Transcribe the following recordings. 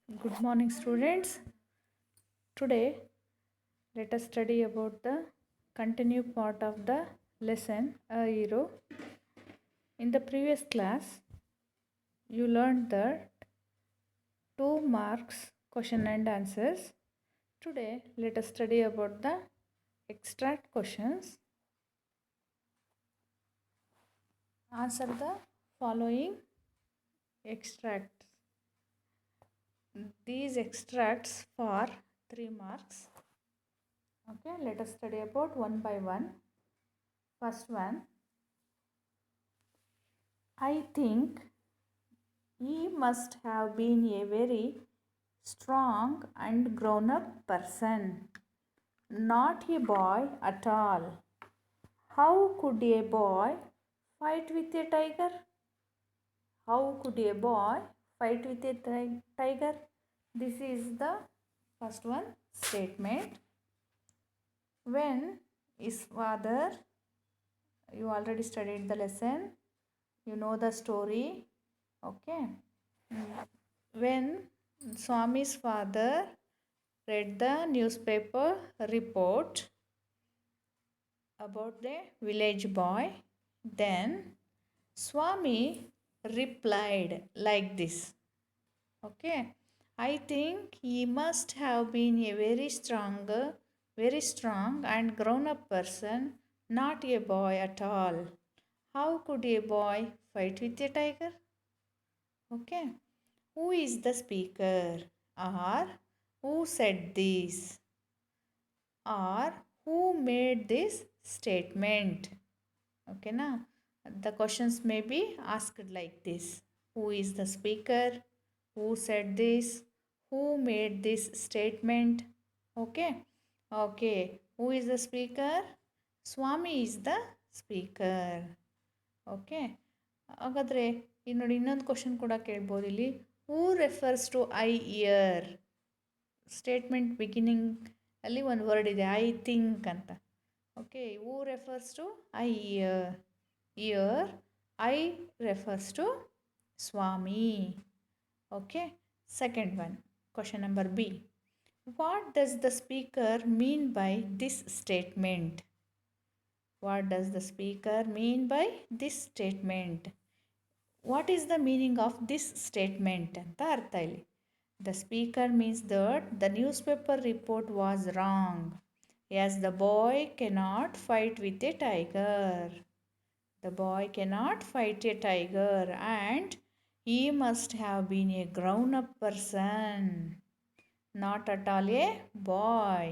Good morning, students. Today, let us study about the continued part of the lesson A Hero. In the previous class, you learned that 2 marks question and answers. Today, let us study about the extract questions. Answer the following extracts. These extracts for 3 marks. Okay, let us study about one by one. First one, I think he must have been a very strong and grown up person, not a boy at all. How could a boy fight with a tiger? How could a boy fight with a tiger? This is the first one statement. When his father, you already studied the lesson, you know the story, okay? When Swami's father read the newspaper report about the village boy, then Swami replied like this. Okay, I think he must have been a very strong and grown up person, not a boy at all. How could a boy fight with a tiger? Okay, who is the speaker? Or who said this? Or who made this statement? Okay, na? The questions may be asked like this. Who is the speaker? Who said this? Who made this statement? Okay. Okay. Who is the speaker? Swami is the speaker. Okay ಹಾಗಾದರೆ ಇಲ್ಲಿ ನೋಡಿ ಇನ್ನೊಂದು question ಕೂಡ ಕೇಳ್ಬೋದು ಇಲ್ಲಿ who refers to I here statement beginning ಅಲ್ಲಿ ಒಂದು word ಇದೆ ಐ ಥಿಂಕ್ ಅಂತ okay who refers to I here I refers to Swami okay second one question number B what does the speaker mean by this statement What does the speaker mean by this statement? What is the meaning of this statement? ಅಂತ ಅರ್ಥ ಇಲ್ಲಿ. The speaker means that the newspaper report was wrong, as the boy cannot fight with a tiger. The boy cannot fight a tiger and he must have been a grown-up person, not at all a boy.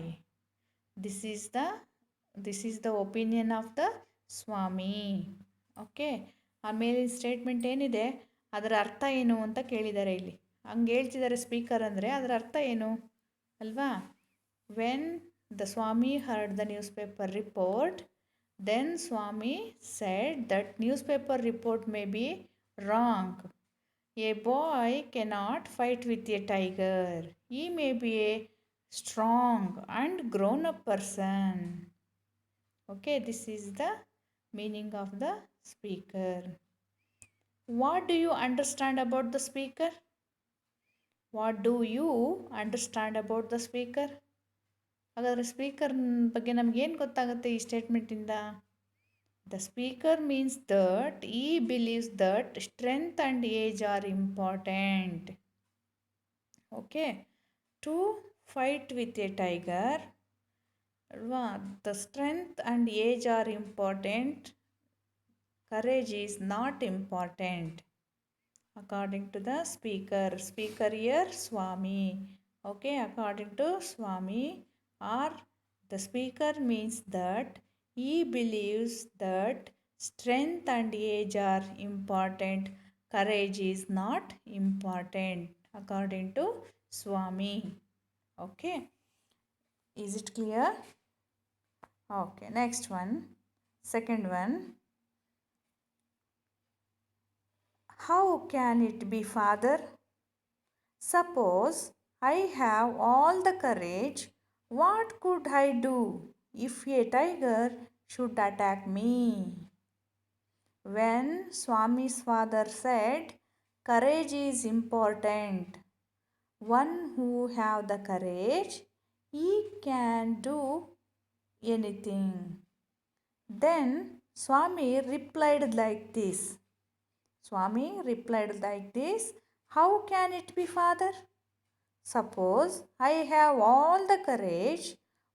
This is the opinion of the Swami okay ಆಮೇಲೆ statement ಏನಿದೆ ಅದರ ಅರ್ಥ ಏನು ಅಂತ ಕೇಳಿದ್ದಾರೆ ಇಲ್ಲಿ ಹಂಗೆ ಹೇಳ್ತಿದ್ದಾರೆ ಸ್ಪೀಕರ್ ಅಂದರೆ ಅದರ ಅರ್ಥ ಏನು ಅಲ್ವಾ when the Swami heard the newspaper report then Swami said that newspaper report may be wrong a boy cannot fight with a tiger he may be a strong and grown up person. Okay, this is the meaning of the speaker. What do you understand about the speaker? What do you understand about the speaker? ಹಾಗಾದರೆ speaker ಬಗ್ಗೆ ನಮಗೇನು ಗೊತ್ತಾಗುತ್ತೆ ಈ ಸ್ಟೇಟ್ಮೆಂಟಿಂದ the speaker means that he believes that strength and age are important okay to fight with a tiger, the strength and age are important, courage is not important according to the speaker here Swami. Okay, according to Swami, or the speaker means that he believes that strength and age are important, courage is not important according to Swami. Okay, is it clear? Okay, next one, second one. How can it be, father? Suppose I have all the courage, what could I do if a tiger should attack me? When Swami's father said courage is important, one who have the courage, he can do anything. Then Swami replied like this. Swami replied like this. How can it be, father? Suppose I have all the courage,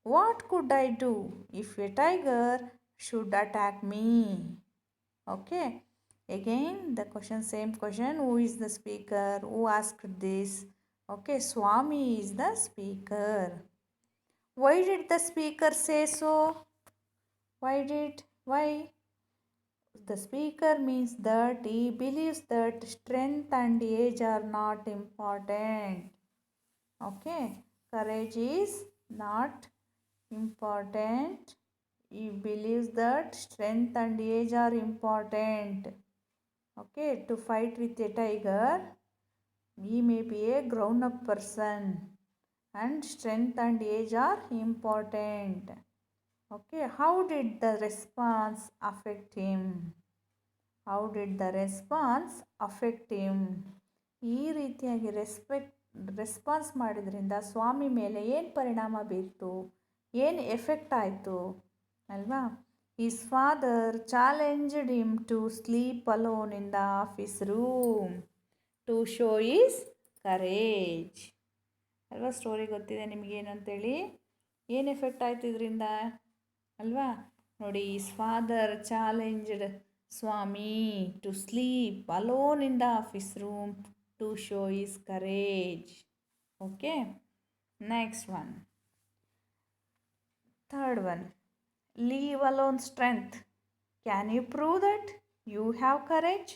what could I do if a tiger should attack me? Okay, again the question, same question. Who is the speaker? Who asked this? Okay, Swami is the speaker. Why did the speaker say so? Why? The speaker means that he believes that strength and age are not important. Okay, courage is not important. He believes that strength and age are important. Okay, to fight with a tiger, he may be a grown up person, and strength and age are important. Okay, how did the response affect him? How did the response affect him? ಈ ರೀತಿಯಾಗಿ response ಮಾಡಿದ್ರಿಂದ ಸ್ವಾಮಿ ಮೇಲೆ ಏನು ಪರಿಣಾಮ ಬೀರ್ತು, ಏನು effect ಆಯಿತು ಅಲ್ವಾ? His father challenged him to sleep alone in the office room to show his courage ಅಲ್ವಾ? ಸ್ಟೋರಿ ಗೊತ್ತಿದೆ ನಿಮಗೇನು ಅಂತೇಳಿ, ಏನು ಎಫೆಕ್ಟ್ ಆಯ್ತು ಇದರಿಂದ ಅಲ್ವಾ? ನೋಡಿ, his father challenged Swami to sleep alone in the office room to show his courage. Okay, next one. Third one, leave alone strength. Can you prove that you have courage?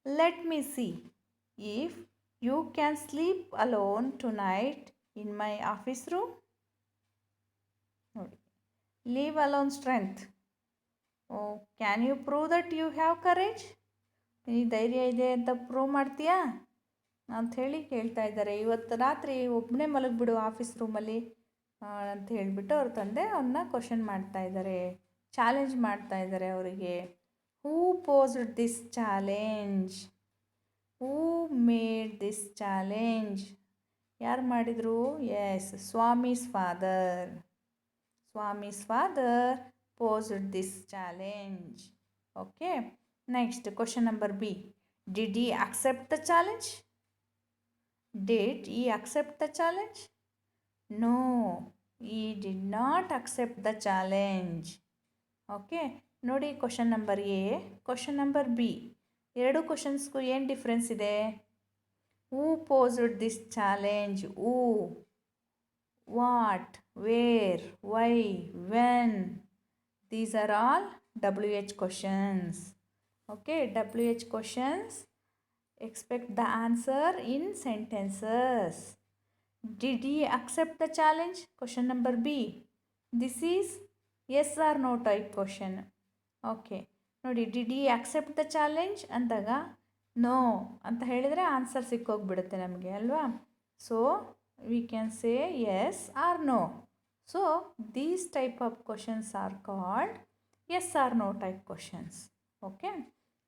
Let me see if you can sleep alone tonight in my office room. Leave alone strength. Oh, can you prove that you have courage? ನೀ ಧೈರ್ಯ ಇದೆ ಅಂತ prove ಮಾಡ್ತೀಯಾ ಅಂಥೇಳಿ ಕೇಳ್ತಾ ಇದ್ದಾರೆ. ಇವತ್ತು ರಾತ್ರಿ ಒಬ್ಬನೇ ಮಲಗಿಬಿಡು ಆಫೀಸ್ ರೂಮಲ್ಲಿ ಅಂತ ಹೇಳಿಬಿಟ್ಟು ಅವ್ರ ತಂದೆ ಅವನ್ನ ಕ್ವಶನ್ ಮಾಡ್ತಾ ಇದ್ದಾರೆ, ಚಾಲೆಂಜ್ ಮಾಡ್ತಾ ಇದ್ದಾರೆ ಅವರಿಗೆ. Who posed this challenge? Who made this challenge? ಯಾರು ಮಾಡಿದರು? Yes, Swami's father. Swami's father posed this challenge. Okay, next question number B. Did he accept the challenge? Did he accept the challenge? No, he did not accept the challenge. Okay, ನೋಡಿ question number A, question number B, ಎರಡು ಕ್ವಶನ್ಸ್ಗೂ ಏನು difference ಇದೆ? Who posed this challenge? Who, what, where, why, when. These are all WH questions. Okay, WH questions. Expect the answer in sentences. Did he accept the challenge? Question number B. This is yes or no type question. Okay, ನೋಡಿ, did he accept the challenge ಅಂದಾಗ no ಅಂತ ಹೇಳಿದರೆ answer ಸಿಕ್ಕೋಗ್ಬಿಡುತ್ತೆ ನಮಗೆ ಅಲ್ವಾ? So we can say yes or no. So these type of questions are called yes or no type questions. Okay,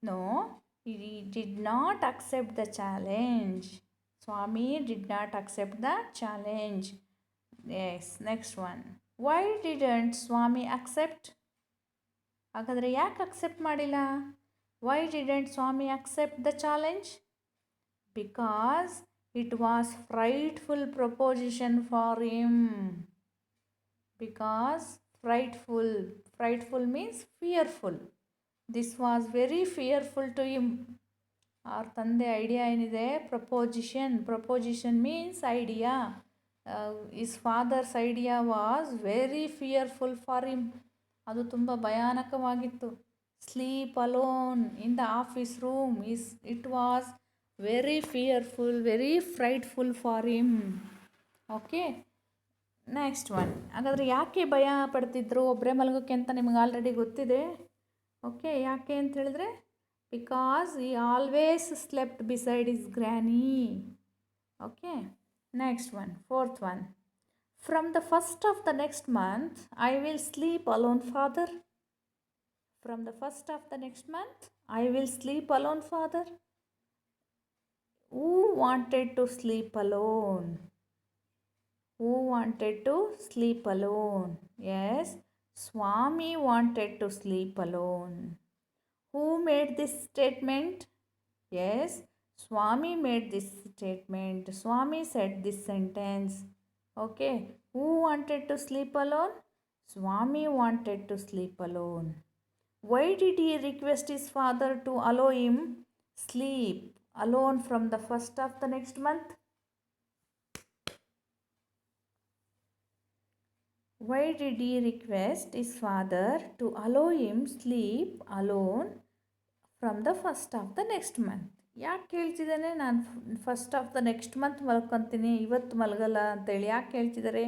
no, he did not accept the challenge. Swami did not accept the challenge. Yes, next one. Why didn't Swami accept? ಹಾಗಾದರೆ ಯಾಕೆ accept ಮಾಡಿಲ್ಲ? Why didn't Swami accept the challenge? Because it was frightful proposition for him. Because frightful means fearful. This was very fearful to him. ಅವ್ರ ತಂದೆ idea ಏನಿದೆ, proposition means idea. His father's idea was very fearful for him. ಅದು ತುಂಬ ಭಯಾನಕವಾಗಿತ್ತು. Sleep alone in the office room it was very fearful, very frightful for him. Okay, next one. ಹಾಗಾದರೆ ಯಾಕೆ ಭಯ ಪಡ್ತಿದ್ರು ಒಬ್ಬರೇ ಮಲಗೋಕ್ಕೆ ಅಂತ ನಿಮ್ಗೆ ಆಲ್ರೆಡಿ ಗೊತ್ತಿದೆ. ಓಕೆ, ಯಾಕೆ ಅಂತ ಹೇಳಿದ್ರೆ because he always slept beside his granny. Okay, next one, fourth one. From the first of the next month I will sleep alone, father. From the first of the next month I will sleep alone, father. Who wanted to sleep alone? Who wanted to sleep alone? Yes, Swami wanted to sleep alone. Who made this statement? Yes, Swami made this statement. Swami said this sentence. Okay, who wanted to sleep alone? Swami wanted to sleep alone. Why did he request his father to allow him sleep alone from the first of the next month? Why did he request his father to allow him sleep alone from the first of the next month? ಯಾಕೆ ಕೇಳ್ತಿದ್ದಾನೆ ನಾನು first of the next month ಮಲ್ಕೊತೀನಿ, ಇವತ್ತು ಮಲಗಲ್ಲ ಅಂತೇಳಿ ಯಾಕೆ ಕೇಳ್ತಿದ್ದಾರೆ?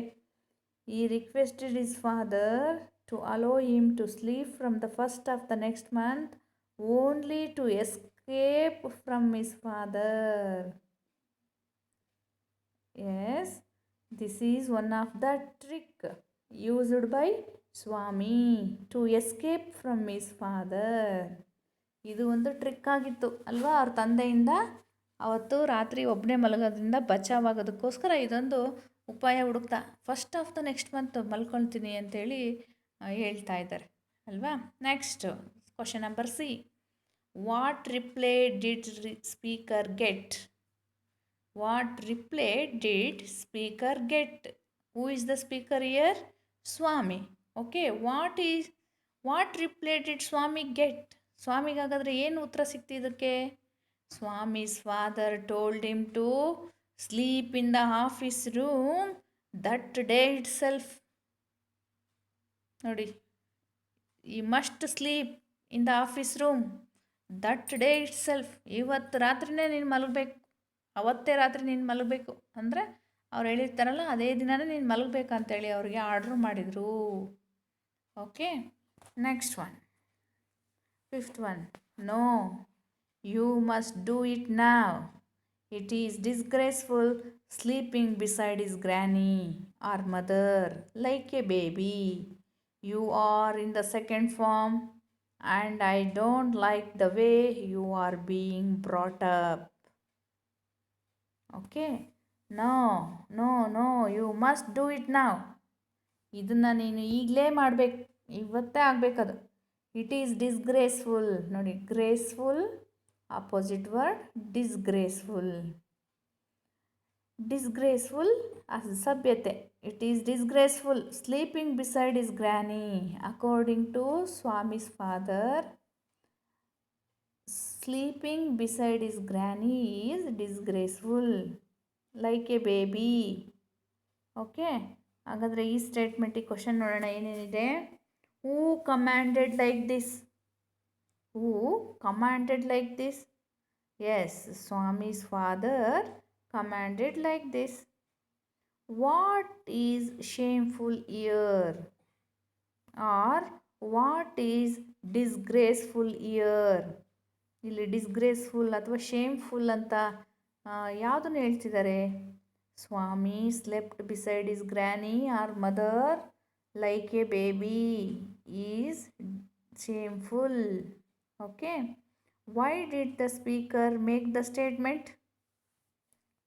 He requested his father to allow him to sleep from the first of the next month only to escape from his father. Yes, this is one of the trick used by Swami to escape from his father. ಇದು ಒಂದು trick ಆಗಿತ್ತು ಅಲ್ವಾ, ಅವ್ರ ತಂದೆಯಿಂದ ಅವತ್ತು ರಾತ್ರಿ ಒಬ್ಬನೇ ಮಲಗೋದ್ರಿಂದ ಬಚಾವಾಗೋದಕ್ಕೋಸ್ಕರ ಇದೊಂದು ಉಪಾಯ ಹುಡುಕ್ತಾ first of the next month ಮಲ್ಕೊಳ್ತೀನಿ ಅಂತೇಳಿ ಹೇಳ್ತಾ ಇದ್ದಾರೆ ಅಲ್ವಾ. Next question number C. What reply did speaker get? What reply did speaker get? Who is the speaker here? Swami. Okay, what reply did Swami get? ಸ್ವಾಮಿಗಾಗಾದರೆ ಏನು ಉತ್ತರ ಸಿಕ್ತು ಇದಕ್ಕೆ? Swami's father told him to sleep in the office room that day itself. ನೋಡಿ, he must sleep in the office room that day it self. ಇವತ್ತು ರಾತ್ರಿನೇ ನೀನು ಮಲಗಬೇಕು, ಅವತ್ತೇ ರಾತ್ರಿ ನೀನು ಮಲಗಬೇಕು ಅಂದರೆ ಅವ್ರು ಹೇಳಿರ್ತಾರಲ್ಲ ಅದೇ ದಿನನೇ ನೀನು ಮಲಗಬೇಕಂತೇಳಿ ಅವ್ರಿಗೆ ಆರ್ಡ್ರ್ ಮಾಡಿದರು. Okay, next one, fifth one. No, you must do it now. It is disgraceful sleeping beside his granny or mother like a baby. You are in the second form and I don't like the way you are being brought up. Okay? No, you must do it now. ಇದನ್ನು ನೀನು ಈಗಲೇ ಮಾಡಬೇಕು, ಇವತ್ತೇ ಆಗಬೇಕದು. It is disgraceful. ನೋಡಿ, graceful opposite word disgraceful. Disgraceful ಸಭ್ಯತೆ. It is disgraceful sleeping beside his granny. According to Swami's father, sleeping beside his granny is disgraceful like a baby. Okay, ಹಾಗಾದರೆ ಈ ಸ್ಟೇಟ್ಮೆಂಟಿಗೆ ಕ್ವಶನ್ ನೋಡೋಣ ಏನೇನಿದೆ. Who commanded like this? Who commanded like this? Yes, Swami's father commanded like this. What is shameful here? Or what is disgraceful here? ಇಲ್ಲಿ disgraceful ಅಥವಾ shameful ಅಂತ ಯಾವುದನ್ನು ಹೇಳ್ತಿದ್ದಾರೆ? Swami slept beside his granny or mother like a baby is shameful. Okay, why did the speaker make the statement?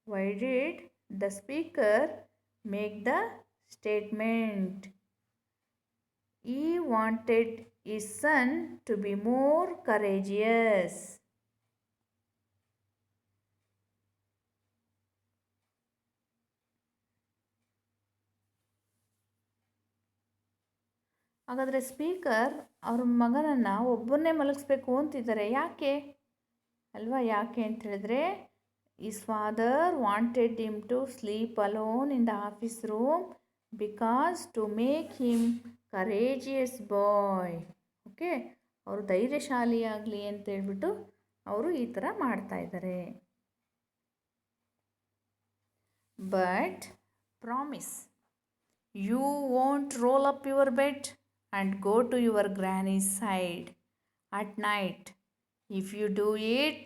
Why did the speaker make the statement? He wanted his son to be more courageous. ಹಾಗಾದರೆ speaker ಅವ್ರ ಮಗನನ್ನು ಒಬ್ಬನ್ನೇ ಮಲಗಿಸ್ಬೇಕು ಅಂತಿದ್ದಾರೆ. ಯಾಕೆ ಅಲ್ವಾ? ಯಾಕೆ ಅಂತ ಹೇಳಿದ್ರೆ, his father wanted him to sleep alone in the office room because to make him courageous boy. Okay, ಅವರು ಧೈರ್ಯಶಾಲಿ ಆಗಲಿ ಅಂತೇಳ್ಬಿಟ್ಟು ಅವರು ಈ ಥರ ಮಾಡ್ತಾ ಇದ್ದಾರೆ. But promise, you won't roll up your bed and go to your granny's side at night. If you do it,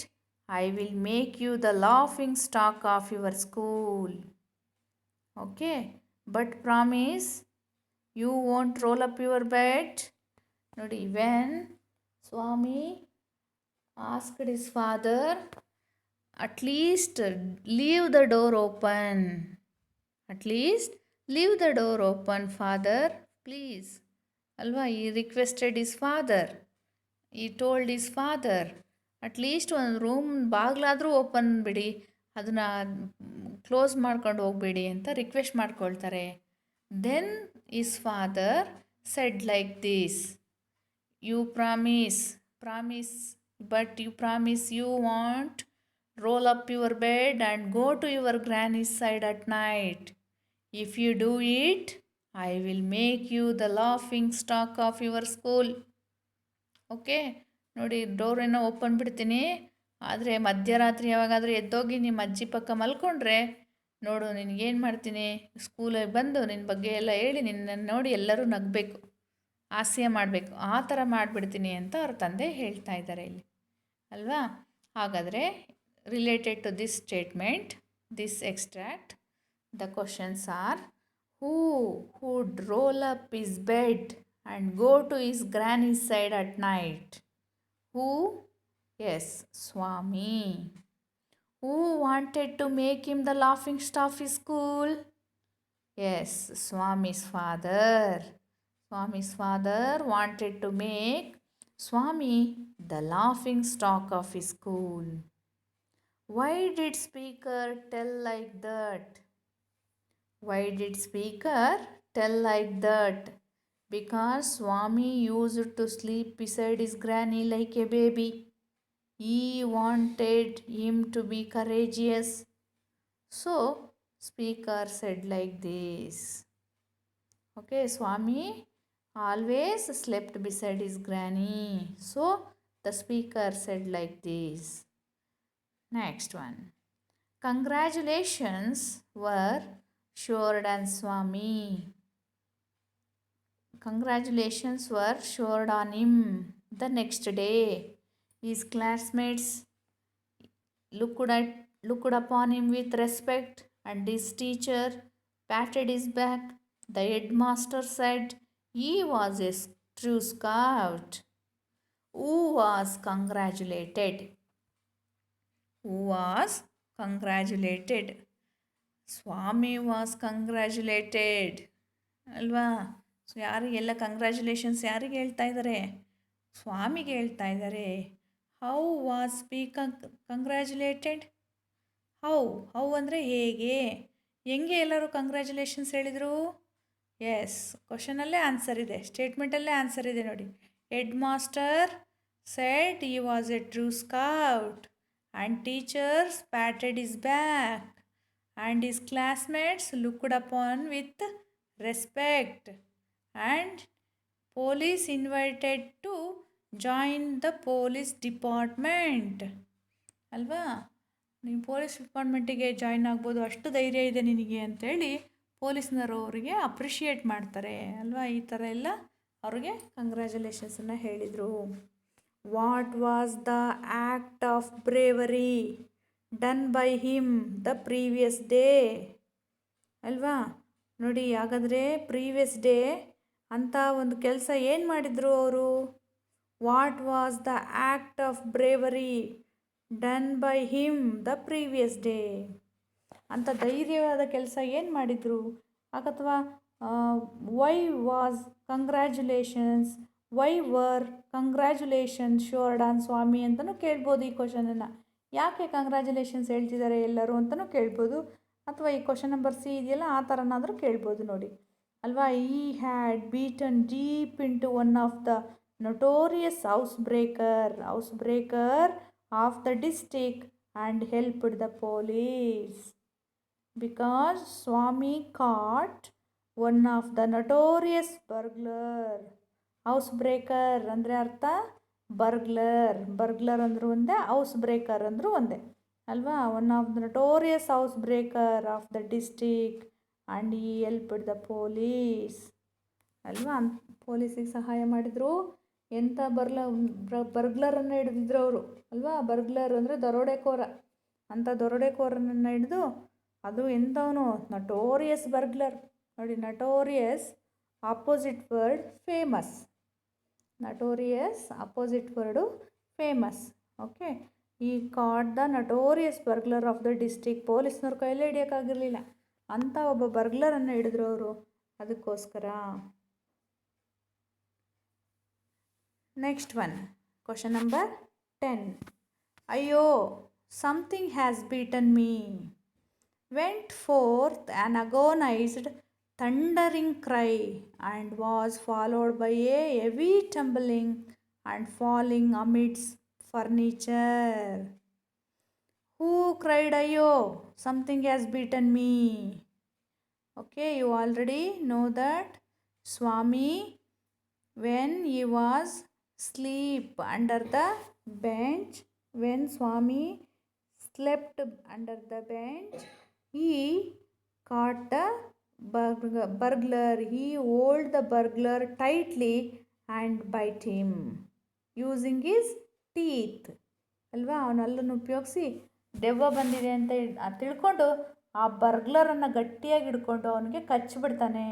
I will make you the laughing stock of your school. Okay, but promise you won't roll up your bed. Nodi, when Swami asked his father At least leave the door open. At least leave the door open, father, please. Alva, he requested his father. He told his father. At least ಒಂದು room ಬಾಗಿಲಾದರೂ open ಬಿಡಿ, ಅದನ್ನು close ಮಾಡ್ಕೊಂಡು ಹೋಗ್ಬೇಡಿ ಅಂತ request ಮಾಡ್ಕೊಳ್ತಾರೆ. Then his father said like this, you promise but you promise you want roll up your bed and go to your granny's side at night. If you do it, I will make you the laughing stock of your school. Okay ನೋಡಿ, ಡೋರೇನೋ open ಬಿಡ್ತೀನಿ, ಆದರೆ ಮಧ್ಯರಾತ್ರಿ ಯಾವಾಗಾದರೂ ಎದ್ದೋಗಿ ನಿಮ್ಮ ಅಜ್ಜಿ ಪಕ್ಕ ಮಲ್ಕೊಂಡ್ರೆ ನೋಡು ನಿನಗೇನು ಮಾಡ್ತೀನಿ, ಸ್ಕೂಲಿಗೆ ಬಂದು ನಿನ್ನ ಬಗ್ಗೆ ಎಲ್ಲ ಹೇಳಿ ನಿನ್ನನ್ನು ನೋಡಿ ಎಲ್ಲರೂ ನಗಬೇಕು, ಹಾಸ್ಯ ಮಾಡಬೇಕು, ಆ ಥರ ಮಾಡಿಬಿಡ್ತೀನಿ ಅಂತ ಅವ್ರ ತಂದೆ ಹೇಳ್ತಾ ಇದ್ದಾರೆ ಇಲ್ಲಿ ಅಲ್ವಾ. ಹಾಗಾದರೆ related to this statement, this extract, the questions are: who would roll up his bed and go to his granny's side at night? Who? Yes, Swami. Who wanted to make him the laughing stock of his school? Yes, Swami's father. Swami's father wanted to make Swami the laughing stock of his school. Why did speaker tell like that? Why did speaker tell like that? Because Swami used to sleep beside his granny like a baby. He wanted him to be courageous. So, speaker said like this. Okay, Swami always slept beside his granny. So, the speaker said like this. Next one. Congratulations were showered on Swami. Congratulations were showered on him the next day. His classmates looked upon him with respect, and his teacher patted his back. The headmaster said he was a true scout. Who was congratulated? Who was congratulated? Swami was congratulated ಅಲ್ವಾ. So ಯಾರಿಗೆಲ್ಲ congratulations ಯಾರಿಗೆ ಹೇಳ್ತಾ ಇದ್ದಾರೆ? ಸ್ವಾಮಿಗೆ ಹೇಳ್ತಾ ಇದ್ದಾರೆ. How was congratulated? How ಅಂದರೆ ಹೇಗೆ, ಹೆಂಗೆ ಎಲ್ಲರೂ ಕಂಗ್ರ್ಯಾಚುಲೇಷನ್ಸ್ ಹೇಳಿದರು? ಎಸ್, ಕ್ವಶನಲ್ಲೇ ಆನ್ಸರ್ ಇದೆ, ಸ್ಟೇಟ್ಮೆಂಟಲ್ಲೇ ಆನ್ಸರ್ ಇದೆ ನೋಡಿ. Head master shed he was a true scout, and teachers patted his back, and his classmates looked upon with respect, and police invited to join the police department. ಅಲ್ವಾ, ನೀವು police ಡಿಪಾರ್ಟ್ಮೆಂಟಿಗೆ join ಆಗ್ಬೋದು, ಅಷ್ಟು ಧೈರ್ಯ ಇದೆ ನಿನಗೆ ಅಂತೇಳಿ ಪೊಲೀಸ್ನವರು ಅವರಿಗೆ ಅಪ್ರಿಷಿಯೇಟ್ ಮಾಡ್ತಾರೆ ಅಲ್ವಾ. ಈ ಥರ ಎಲ್ಲ ಅವ್ರಿಗೆ ಕಂಗ್ರ್ಯಾಚುಲೇಷನ್ಸನ್ನು ಹೇಳಿದರು. What was the act of bravery done by him the previous day? ಅಲ್ವಾ ನೋಡಿ, ಹಾಗಾದರೆ ಪ್ರೀವಿಯಸ್ ಡೇ ಅಂತ ಒಂದು ಕೆಲಸ ಏನು ಮಾಡಿದರು ಅವರು? What was the act of bravery done by him the previous day ಅಂತ ಧೈರ್ಯವಾದ ಕೆಲಸ ಏನು ಮಾಡಿದರು? ಅಥವಾ why was congratulations, why were congratulations showered on Swami ಅಂತಲೂ ಕೇಳ್ಬೋದು ಈ ಕ್ವಶನನ್ನು. ಯಾಕೆ ಕಂಗ್ರ್ಯಾಚುಲೇಷನ್ಸ್ ಹೇಳ್ತಿದ್ದಾರೆ ಎಲ್ಲರೂ ಅಂತಲೂ ಕೇಳ್ಬೋದು, ಅಥವಾ ಈ ಕ್ವಶನ್ ನಂಬರ್ ಸಿ ಇದೆಯಲ್ಲ ಆ ಥರನಾದರೂ ಕೇಳ್ಬೋದು ನೋಡಿ ಅಲ್ವಾ. He had beaten deep into one of the notorious housebreaker of the district and helped the police, because Swami caught one of the notorious burglar. housebreaker ಅಂದರೆ ಅರ್ಥ ಬರ್ಗ್ಲರ್ ಅಂದರೂ ಒಂದೇ, ಹೌಸ್ ಬ್ರೇಕರ್ ಅಂದರೂ ಒಂದೇ ಅಲ್ವಾ. One of the notorious housebreaker of the district and he helped the police ಅಲ್ವಾ. ಪೊಲೀಸಿಗೆ ಸಹಾಯ ಮಾಡಿದರು. ಎಂಥ ಬರ್ಗ್ಲರನ್ನು ಹಿಡಿದಿದ್ರು ಅವರು ಅಲ್ವಾ. ಬರ್ಗ್ಲರ್ ಅಂದರೆ ದರೋಡೆಕೋರ, ಅಂಥ ದರೋಡೆಕೋರನನ್ನು ಹಿಡಿದು, ಅದು ಎಂಥವನು ನಟೋರಿಯಸ್ ಬರ್ಗ್ಲರ್ ನೋಡಿ. Notorious opposite word famous, notorious opposite word famous. Okay, he caught the notorious burglar of the district. ಪೊಲೀಸ್ನವ್ರ ಕೈಲೇ ಹಿಡಿಯೋಕ್ಕಾಗಿರಲಿಲ್ಲ, ಅಂಥ ಒಬ್ಬ ಬರ್ಗ್ಲರನ್ನು ಹಿಡಿದ್ರು ಅವರು. ಅದಕ್ಕೋಸ್ಕರ. Next one, question number 10. ಅಯ್ಯೋ, something has bitten me. Went forth an agonized thundering cry, and was followed by a heavy tumbling and falling amidst furniture. Who cried, "Ayyo, something has beaten me"? Okay, you already know that Swami, when he was asleep under the bench, when Swami slept under the bench, he caught the burglar. He held the burglar tightly and bite him using his teeth. ಅಲ್ವಾ, ಅವನಲ್ಲನ್ನು ಉಪಯೋಗಿಸಿ ದೆವ್ವ ಬಂದಿದೆ ಅಂತ ತಿಳ್ಕೊಂಡು ಆ ಬರ್ಗ್ಲರನ್ನು ಗಟ್ಟಿಯಾಗಿ ಹಿಡ್ಕೊಂಡು ಅವನಿಗೆ ಕಚ್ಚಿಬಿಡ್ತಾನೆ.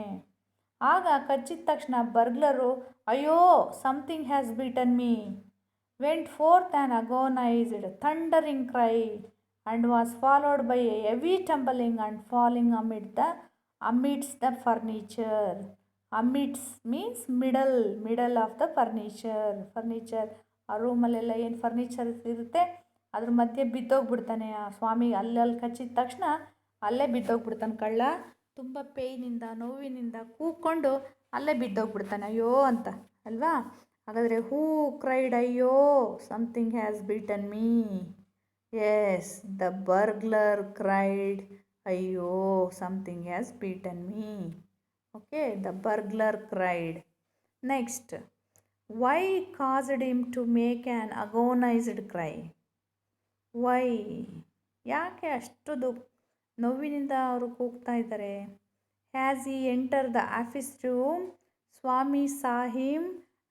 ಆಗ ಕಚ್ಚಿದ ತಕ್ಷಣ ಬರ್ಗ್ಲರು, ಅಯ್ಯೋ, something has bitten me, went forth an agonised thundering cry, and was followed by a heavy tumbling and falling amidst the furniture. Amidst means middle of the furniture. ಆ ರೂಮಲ್ಲೆಲ್ಲ ಏನು ಫರ್ನಿಚರ್ ಇರುತ್ತೆ ಅದ್ರ ಮಧ್ಯೆ ಬಿದ್ದೋಗ್ಬಿಡ್ತಾನೆ ಆ ಸ್ವಾಮಿ. ಅಲ್ಲಿ ಕಚ್ಚಿದ ತಕ್ಷಣ ಅಲ್ಲೇ ಬಿದ್ದೋಗ್ಬಿಡ್ತಾನೆ ಕಳ್ಳ. ತುಂಬ ಪೇಯ್ನಿಂದ, ನೋವಿನಿಂದ ಕೂಕ್ಕೊಂಡು ಅಲ್ಲೇ ಬಿದ್ದೋಗ್ಬಿಡ್ತಾನೆ ಅಯ್ಯೋ ಅಂತ ಅಲ್ವಾ. ಹಾಗಾದರೆ ಹೂ ಕ್ರೈಡ್ ಅಯ್ಯೋ something has bitten me? Yes, the burglar cried, "Ayyo, something has beaten me." Okay, the burglar cried. Next, why caused him to make an agonized cry? Why? ಯಾಕೆ ಅಷ್ಟು ನೋವಿನಿಂದ ಅವರು ಕೂಗ್ತಾ ಇದ್ದಾರೆ? As he entered the office room, Swami saw him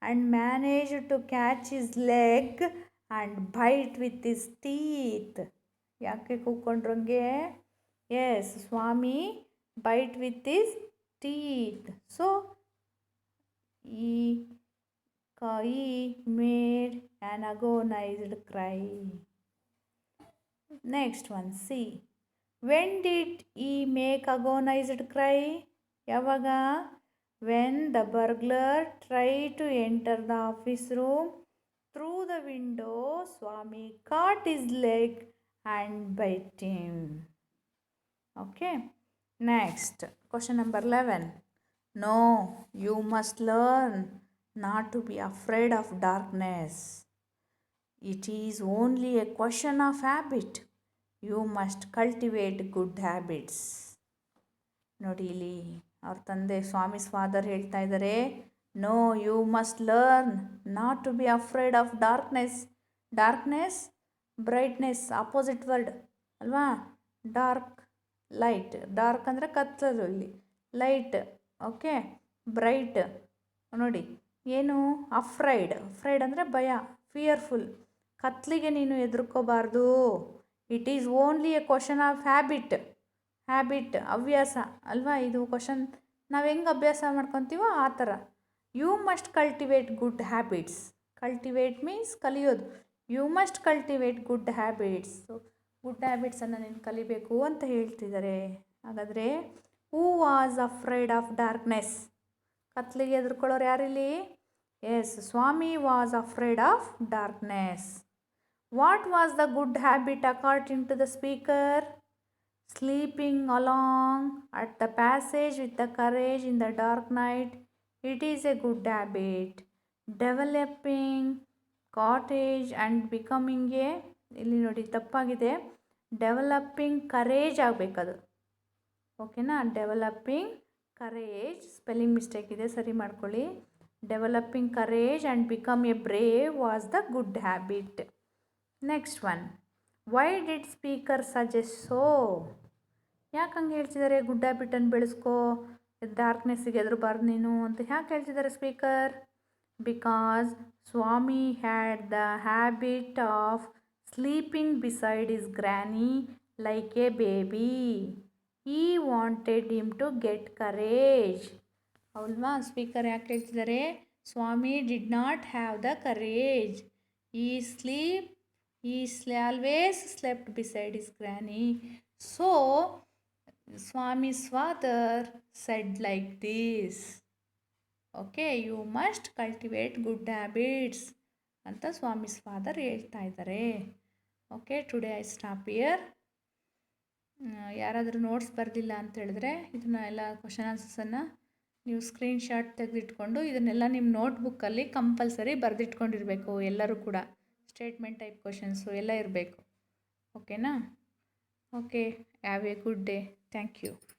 and managed to catch his leg and bite with his teeth. ಯಾಕೆ ಕೂತ್ಕೊಂಡ್ರಂಗೆ? Yes, Swami bit with his teeth. So he made an agonised cry. Next one, C. When did he make agonised cry? ಯಾವಾಗ? When the burglar try to enter the office room. Through the window, Swami caught his leg and bit him. Okay. Next, question number 11. No, you must learn not to be afraid of darkness. It is only a question of habit. You must cultivate good habits. ನೋಡಿ ಇಲ್ಲಿ ಅವ್ರ ತಂದೆ Swamy's father ಹೇಳ್ತಾ ಇದ್ದಾರೆ, no, you must learn not to be afraid of darkness. Darkness, brightness, opposite word ಅಲ್ವಾ. Dark, light. Dark ಅಂದರೆ ಕತ್ತಲು, ಇಲ್ಲಿ ಲೈಟ್. Okay, bright. ನೋಡಿ ಏನು? ಅಫ್ರೈಡ್. ಅಫ್ರೈಡ್ ಅಂದರೆ ಭಯ, ಫಿಯರ್ಫುಲ್. ಕತ್ಲಿಗೆ ನೀನು ಹೆದರ್ಕೋಬಾರ್ದು. It is only a question of habit. ಹವ್ಯಾಸ ಅಲ್ವಾ ಇದು ಕ್ವಶನ್. ನಾವು ಹೆಂಗೆ ಅಭ್ಯಾಸ ಮಾಡ್ಕೊತೀವೋ ಆ ಥರ. You must cultivate good habits. Cultivate means ಕಲಿಯೋದು. You must cultivate good habits. Good ಹ್ಯಾಬಿಟ್ಸನ್ನು ನೀನು ಕಲಿಬೇಕು ಅಂತ ಹೇಳ್ತಿದ್ದಾರೆ. ಹಾಗಾದರೆ who was afraid of darkness? ಕತ್ಲಿಗೆ ಎದುರ್ಕೊಳ್ಳೋರು ಯಾರಿಲ್ಲಿ? Yes, Swami was afraid of darkness. What was the good habit according to the speaker? Sleeping along at the passage with the courage in the dark night. It is a good habit. Developing cottage and becoming a, ಇಲ್ಲಿ ನೋಡಿ ತಪ್ಪಾಗಿದೆ, developing courage ಆಗಬೇಕದು. ಓಕೆನಾ? Developing courage, spelling mistake ಇದೆ, ಸರಿ ಮಾಡ್ಕೊಳ್ಳಿ. Developing courage and become A brave was the good habit. Next one, why did speaker suggest so? ಯಾಕೆ ಹಂಗೆ ಹೇಳ್ತಿದ್ದಾರೆ? ಗುಡ್ ಹ್ಯಾಬಿಟನ್ನು ಬೆಳೆಸ್ಕೋ, ಡಾರ್ಕ್ನೆಸ್ಸಿಗೆ ಎದುರಬಾರ್ದು ನೀನು ಅಂತ ಯಾಕೆ ಹೇಳ್ತಿದ್ದಾರೆ speaker? Because Swami had the habit of sleeping beside his granny like a baby. He wanted him to get courage. ಅಲ್ವಾ? Speaker ಯಾಕೆ ಹೇಳ್ತಿದ್ದಾರೆ? Swami did not have the courage. He sleep always slept beside his granny. So Swami's father said like this. Okay, you must cultivate good habits ಅಂತ Swami's father ಹೇಳ್ತಾ ಇದ್ದಾರೆ. Okay, today I stop here. ಯಾರಾದರೂ notes ಬರೆದಿಲ್ಲ ಅಂತ ಹೇಳಿದ್ರೆ ಇದನ್ನ ಎಲ್ಲ question ಆನ್ಸರ್ಸನ್ನು ನೀವು ಸ್ಕ್ರೀನ್ಶಾಟ್ ತೆಗೆದಿಟ್ಕೊಂಡು ಇದನ್ನೆಲ್ಲ ನಿಮ್ಮ ನೋಟ್ಬುಕ್ಕಲ್ಲಿ ಕಂಪಲ್ಸರಿ ಬರೆದಿಟ್ಕೊಂಡಿರಬೇಕು. ಎಲ್ಲರೂ ಕೂಡ ಸ್ಟೇಟ್ಮೆಂಟ್ ಟೈಪ್ ಕ್ವಶನ್ಸು ಎಲ್ಲ ಇರಬೇಕು. ಓಕೆನಾ? Okay, have a good day. Thank you.